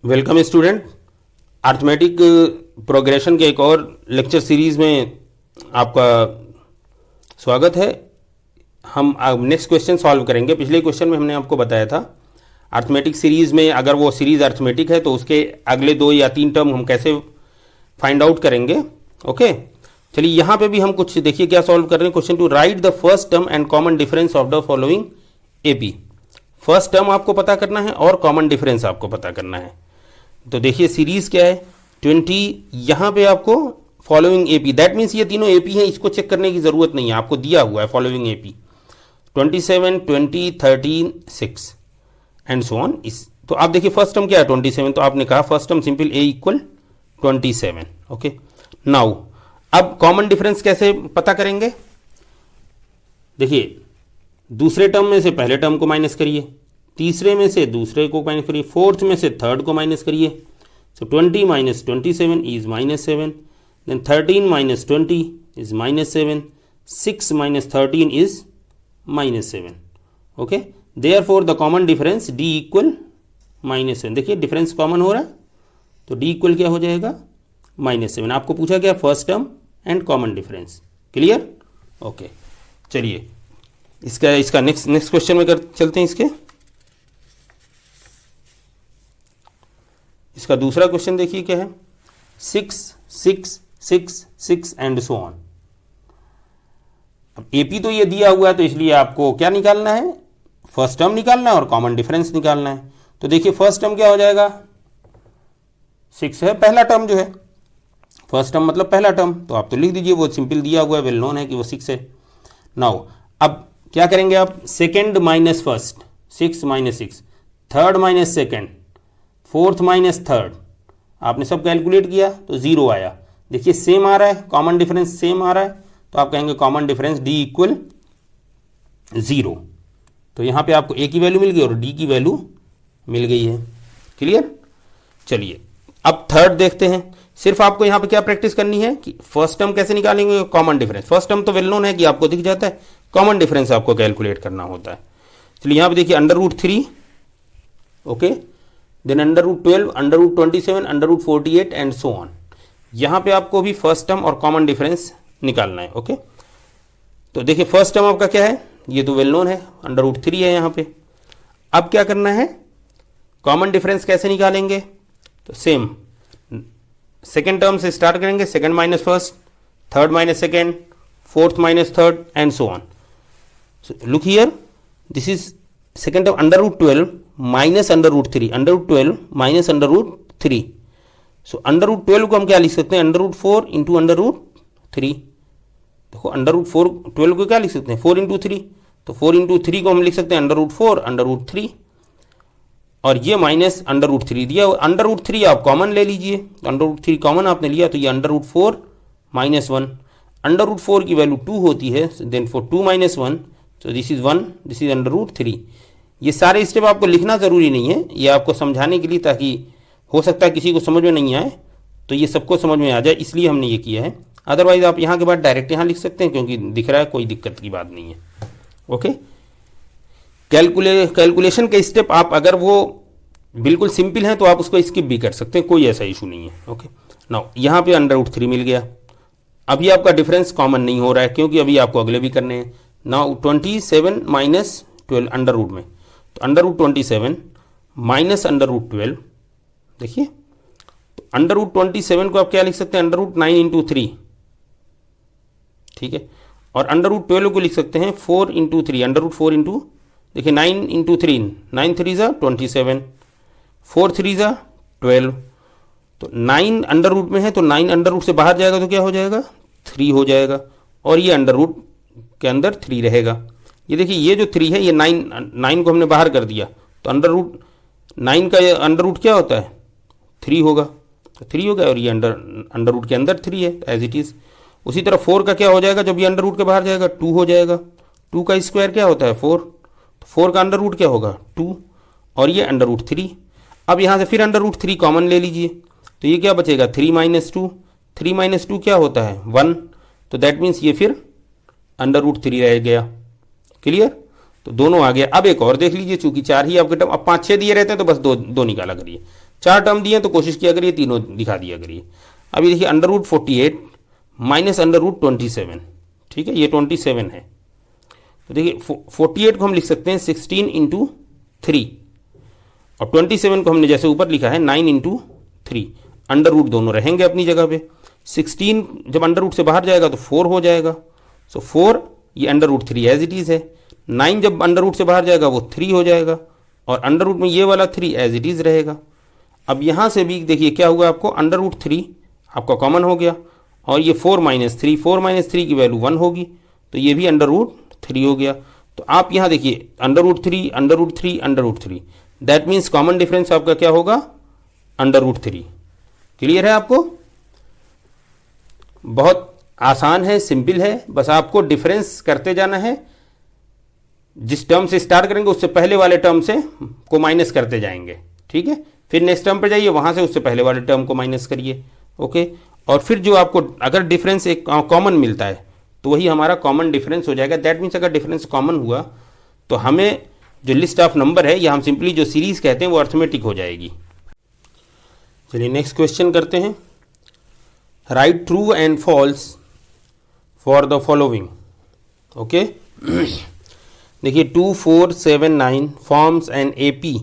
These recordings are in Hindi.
Welcome student. अर्थमेटिक प्रोग्रेशन के एक और लेक्चर सीरीज़ में आपका स्वागत है। हम नेक्स्ट क्वेश्चन सॉल्व करेंगे। पिछले क्वेश्चन में हमने आपको बताया था अर्थमेटिक सीरीज़ में अगर वो सीरीज़ अर्थमेटिक है तो उसके अगले 2 या 3 टर्म हम कैसे फाइंड आउट करेंगे। ओके, चलिए यहाँ पे भी हम कुछ देखिए क्या सॉल्व कर रहे हैं। Question two write the first term and common difference of the following AP. First term आपको पता करना है और कॉमन डिफरेंस आपको पता करना है। तो देखिए सीरीज क्या है 20, यहाँ पे आपको फॉलोइंग एपी, दैट मीन्स ये तीनों एपी हैं, इसको चेक करने की जरूरत नहीं है, आपको दिया हुआ है following AP 27, 20, 13, 6 and so on. इस तो आप देखिए फर्स्ट टर्म क्या है 27, तो आपने कहा फर्स्ट टर्म सिंपल ए इक्वल 27। ओके, नाउ अब कॉमन डिफरेंस कैसे पता करेंगे। देखिए दूसरे टर्म में से पहले टर्म को माइनस करिए, तीसरे में से दूसरे को माइनस करिए, फोर्थ में से थर्ड को माइनस करिए। So 20 minus 27 is -7, then 13 minus 20 is -7, 6 minus 13 is -7। Okay, therefore the common difference d equal -7। देखिए डिफरेंस कॉमन हो रहा है तो d इक्वल क्या हो जाएगा -7। आपको पूछा गया first term and common difference. Clear? Okay, चलिए इसका नेक्स्ट क्वेश्चन में चलते हैं। इसका दूसरा क्वेश्चन देखिए क्या है 6, 6, 6, 6 एंड सो ऑन। अब एपी तो ये दिया हुआ है तो इसलिए आपको क्या निकालना है, फर्स्ट टर्म निकालना है और कॉमन डिफरेंस निकालना है। तो देखिए फर्स्ट टर्म क्या हो जाएगा 6 है, पहला टर्म जो है, फर्स्ट टर्म मतलब पहला टर्म, तो आप तो लिख दीजिए, वो सिंपल दिया हुआ है, वेल नोन है कि वो 6 है। नाउ अब क्या करेंगे आप, second minus first, 6 minus 6, third minus second, fourth minus third, आपने सब कैलकुलेट किया तो 0 आया। देखिए सेम आ रहा है, कॉमन डिफरेंस सेम आ रहा है, तो आप कहेंगे कॉमन डिफरेंस d इक्वल 0। तो यहां पे आपको a की वैल्यू मिल गई और d की वैल्यू मिल गई है। क्लियर? चलिए अब थर्ड देखते हैं। सिर्फ आपको यहां पे क्या प्रैक्टिस करनी है कि फर्स्ट टर्म कैसे निकालेंगे, कॉमन डिफरेंस। फर्स्ट टर्म तो वेल नोन है कि आपको दिख जाता है, कॉमन डिफरेंस आपको कैलकुलेट करना होता है। चलिए यहां पे देखिए √3, okay, then √12, √27, √48 and so on. यहां पे आपको भी फर्स्ट टर्म और कॉमन डिफरेंस निकालना है। ओके, तो देखिए फर्स्ट टर्म आपका क्या है, ये तो वेल नोन है, √3 है यहां पे। अब क्या करना है, कॉमन डिफरेंस कैसे निकालेंगे, तो सेम सेकेंड टर्म से स्टार्ट करेंगे, second minus first, third minus second, fourth minus third and so on. Look here, this is second term √12 minus √3, √12 minus √3। सो √12 को हम क्या लिख सकते हैं, √4 इंटू √3। देखो √4 को क्या लिख सकते हैं, 4 इंटू 3, तो 4 इंटू 3 को हम लिख सकते हैं √4 √3, और ये माइनस √3 दिया। √3 आप कॉमन ले लीजिए, √3 कॉमन आपने लिया तो ये √4 माइनस 1, √4 की वैल्यू 2 होती है, देन फॉर 2 माइनस 1, तो दिस इज 1, दिस इज √3। ये सारे स्टेप आपको लिखना जरूरी नहीं है, ये आपको समझाने के लिए, ताकि हो सकता है किसी को समझ में नहीं आए तो ये सबको समझ में आ जाए, इसलिए हमने ये किया है। अदरवाइज आप यहाँ के बाद डायरेक्ट यहाँ लिख सकते हैं, क्योंकि दिख रहा है, कोई दिक्कत की बात नहीं है। ओके, कैलकुलेशन के स्टेप आप अगर वो बिल्कुल सिंपल हैं तो आप उसको स्किप भी कर सकते हैं, कोई ऐसा इशू नहीं है। ओके, नाउ यहाँ पे √3 मिल गया। अभी आपका डिफरेंस कॉमन नहीं हो रहा है, क्योंकि अभी आपको अगले भी करने हैं। नाउ 27 माइनस 12 अंडर रूट में, तो √27 माइनस √12, देखिए तो √27 को आप क्या लिख सकते हैं, √9 इंटू 3, ठीक है, और √12 को लिख सकते हैं 4 इंटू 3, √4 इंटू, देखिए 9 इंटू 3, 9 3 ज़ा 27, 4 3 ज़ा 12, तो 9 अंडर रूट में है तो 9 अंडर रूट से बाहर जाएगा तो क्या हो जाएगा 3 हो जाएगा, और ये अंडर रूट के अंदर 3 रहेगा। ये देखिए ये जो 3 है ये 9 को हमने बाहर कर दिया, तो अंडर रूट 9 का अंडर रूट क्या होता है 3 होगा, तो 3 हो गया, और ये अंडर रूट के अंदर 3 है एज इट इज़। उसी तरह 4 का क्या हो जाएगा, जब ये अंडर रूट के बाहर जाएगा 2 हो जाएगा, 2 का स्क्वायर क्या होता है 4, तो 4 का अंडर रूट क्या होगा 2, और ये अंडर रूट 3। अब यहाँ से फिर अंडर रूट 3 कॉमन ले लीजिए, तो ये क्या बचेगा 3 माइनस 2, 3 माइनस 2 क्या होता है 1, तो दैट मीन्स ये फिर अंडर रूट 3 रह गया। क्लियर? तो दोनों आ गया। अब एक और देख लीजिए, चूंकि 4 ही आपके टर्म, अब 5 6 दिए रहते हैं तो बस दो निकाला करिए। 4 टर्म दिए तो कोशिश किया करिए तीनों दिखा दिया करिए। अभी देखिए √48 माइनस √27, ठीक है, ये 27 है। तो देखिए 48 को हम लिख सकते हैं 16 × 3 और 27 को हमने जैसे ऊपर लिखा है 9 × 3। अंडर रूट दोनों रहेंगे अपनी जगह पे। 16 जब अंडर रूट से बाहर जाएगा तो 4 हो जाएगा, सो 4 ये under root 3 as it is है। 9 जब अंडर रूट से बाहर जाएगा वो 3 हो जाएगा और अंडर रूट में ये वाला 3 एज इट इज़ रहेगा। अब यहाँ से भी देखिए क्या हुआ, आपको अंडर रूट 3 आपका कॉमन हो गया और ये 4 - 3 की वैल्यू 1 होगी, तो ये भी अंडर रूट 3 हो गया। तो आप यहाँ देखिए under root 3 under root 3 under root 3, that means common difference आपका क्या होगा, अंडर रूट 3। क्लियर है आपको? बहुत आसान है, सिंपल है, बस आपको डिफरेंस करते जाना है। जिस टर्म से स्टार्ट करेंगे उससे पहले वाले टर्म से को माइनस करते जाएंगे, ठीक है। फिर नेक्स्ट टर्म पे जाइए, वहां से उससे पहले वाले टर्म को माइनस करिए, ओके। और फिर जो आपको अगर डिफरेंस एक कॉमन मिलता है तो वही हमारा कॉमन डिफरेंस हो जाएगा। दैट मीन्स अगर डिफरेंस कॉमन हुआ तो हमें जो लिस्ट ऑफ नंबर है या हम सिंपली जो सीरीज कहते हैं वो अर्थमेटिक हो जाएगी। चलिए नेक्स्ट क्वेश्चन करते हैं। Write true and false for the following, okay. देखिए 2, 4, 7, 9 फॉर्म्स एन AP।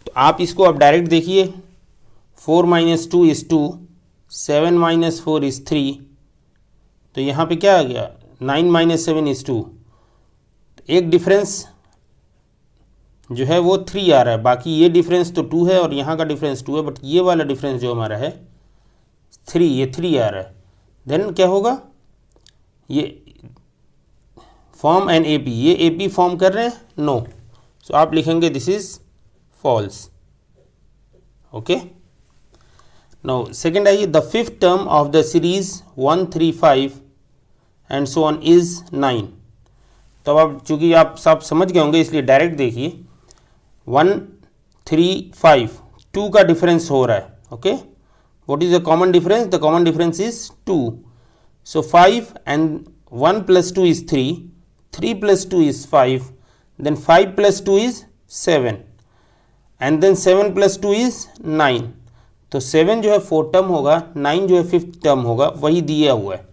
तो आप इसको अब डायरेक्ट देखिए, 4 - 2 = 2, 7 - 4 = 3। तो यहाँ पे क्या आ गया, 9 - 7 = 2। एक डिफरेंस जो है वो 3 आ रहा है, बाकी ये डिफरेंस तो 2 है और यहाँ का डिफरेंस 2 है, बट ये वाला डिफरेंस जो हमारा है 3, ये 3 आ रहा है। देन क्या होगा, ये फॉर्म एन AP, ये AP फॉर्म कर रहे हैं, नो। सो आप लिखेंगे this is false, okay. Now second आइए, the fifth term of the series 1, 3, 5 and so on is 9। तो अब चूंकि आप सब समझ गए होंगे इसलिए डायरेक्ट देखिए, 1, 3, 5 2 का डिफरेंस हो रहा है, okay. What is the common difference, the common difference is 2। So 5 and 1 + 2 = 3, 3 + 2 = 5, then 5 + 2 is 7 and then 7 + 2 is 9। तो 7 जो है 4th टर्म होगा, 9 जो है 5th टर्म होगा, वही दिया हुआ है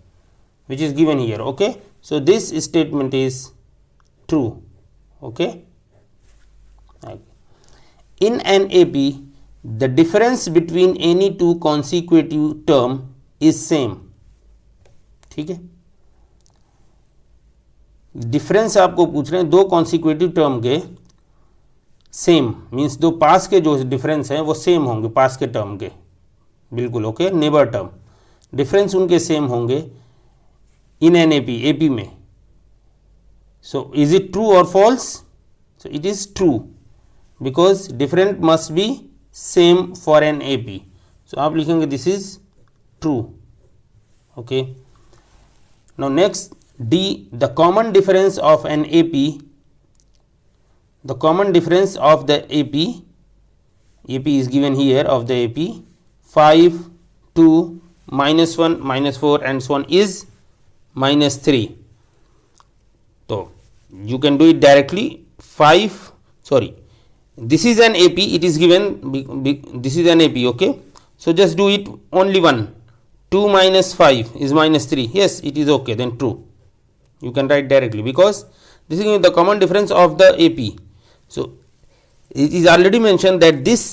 which is given here, okay। so this statement is true, okay। in an AP the difference between any two consecutive term is same, ठीक है। डिफरेंस आपको पूछ रहे हैं दो कॉन्सिक्यूटिव टर्म के, सेम मीन्स दो पास के जो डिफरेंस हैं वो सेम होंगे, पास के टर्म के बिल्कुल, ओके। नेबर टर्म डिफरेंस उनके सेम होंगे इन एन AP में। सो इज इट ट्रू और false, so it is true because different must be same for an AP। सो आप लिखेंगे this is true, okay. Now next D, the common difference of an AP, the common difference of the AP is given here of the AP 5, 2, -1, -4 and so on is -3. So you can do it directly. 5, sorry, this is an AP, it is given, this is an AP, okay. So just do it only one. 2 - 5 is -3. Yes, it is okay, then true. You can write directly because this is the common difference of the AP. So it is already mentioned that this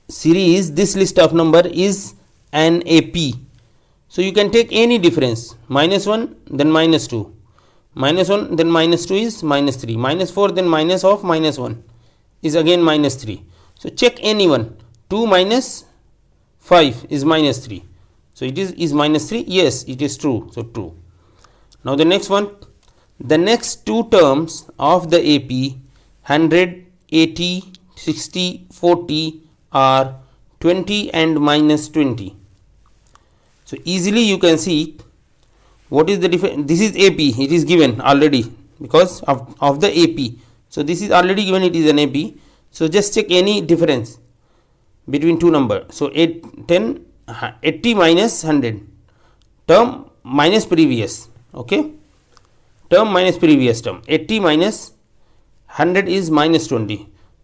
series, this list of number is an AP. So you can take any difference, -1 then -2, -1 then -2 is -3, -4 then minus of -1 is again -3. So check any one. 2 - 5 is -3. So it is -3. Yes, it is true. So true. Now the next one, the next two terms of the AP 100, 80, 60, 40 are 20 and -20. So easily you can see what is the difference. This is AP, it is given already because of the AP. So this is already given, it is an AP. So just check any difference between two numbers. So 80 minus 100, term minus previous, okay, term minus previous term. 80 minus 100 is -20.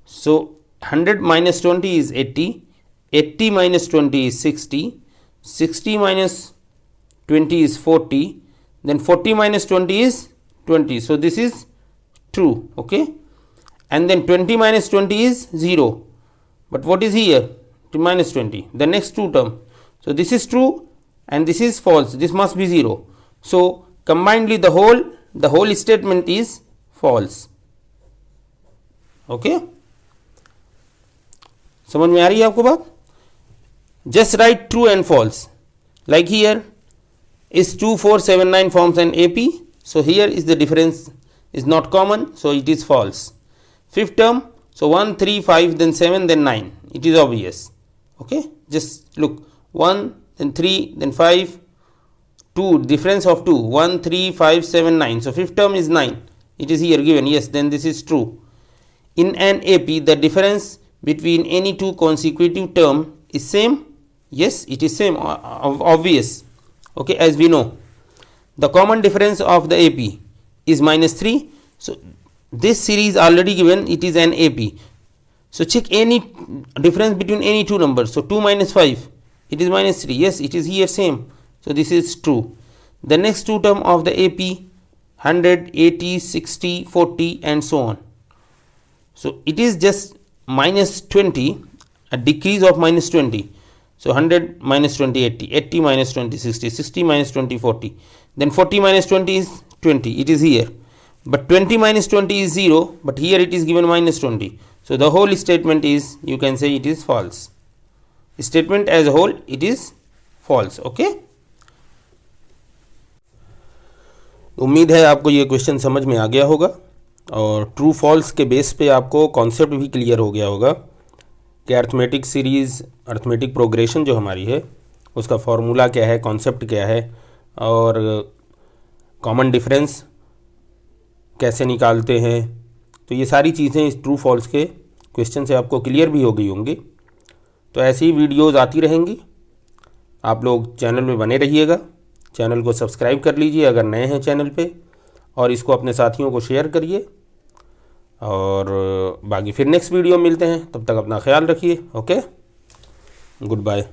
So 100 minus 20 is 80, 80 minus 20 is 60, 60 minus 20 is 40, then 40 minus 20 is 20. So this is true, okay. And then 20 minus 20 is 0, but what is here? Minus 20, the next two term. So this is true and this is false, this must be 0. So combinedly the whole statement is false, okay. समझ में आ रही है आपको बात? Just write true and false. Like here is 2 4 7 9 forms an AP, so here is the difference is not common, so it is false. Fifth term, so 1 3 5 then 7 then 9, it is obvious, okay. Just look, 1 then 3 then 5, 2, difference of 2, 1 3 5 7 9, so fifth term is 9, it is here given, yes, then this is true. In an AP the difference between any two consecutive term is same, yes, it is same, obvious, okay. As we know, the common difference of the AP is minus 3, so this series already given, it is an AP. So check any difference between any two numbers, so 2 minus 5, it is minus 3, yes, it is here same, so this is true. The next two term of the AP 100 80 60 40 and so on, so it is just minus 20, a decrease of minus 20. So 100 minus 20 80, 80 minus 20 60, 60 minus 20 40, then 40 minus 20 is 20, it is here, but 20 minus 20 is 0, but here it is given minus 20. So the whole statement is, you can say it is false. Statement as a whole, it is false, okay. उम्मीद है आपको ये क्वेश्चन समझ में आ गया होगा और ट्रू फॉल्स के बेस पे आपको कॉन्सेप्ट भी क्लियर हो गया होगा कि अर्थमेटिक सीरीज़, अर्थमेटिक प्रोग्रेशन जो हमारी है उसका फॉर्मूला क्या है, कॉन्सेप्ट क्या है और कॉमन डिफरेंस कैसे निकालते हैं। तो ये सारी चीज़ें इस ट्रू फॉल्स के क्वेश्चन से आपको क्लियर भी हो गई होंगी। तो ऐसी ही वीडियोज़ आती रहेंगी, आप लोग चैनल में बने रहिएगा। चैनल को सब्सक्राइब कर लीजिए अगर नए हैं चैनल पे, और इसको अपने साथियों को शेयर करिए। और बाकी फिर नेक्स्ट वीडियो मिलते हैं, तब तक अपना ख्याल रखिए। Okay, good bye.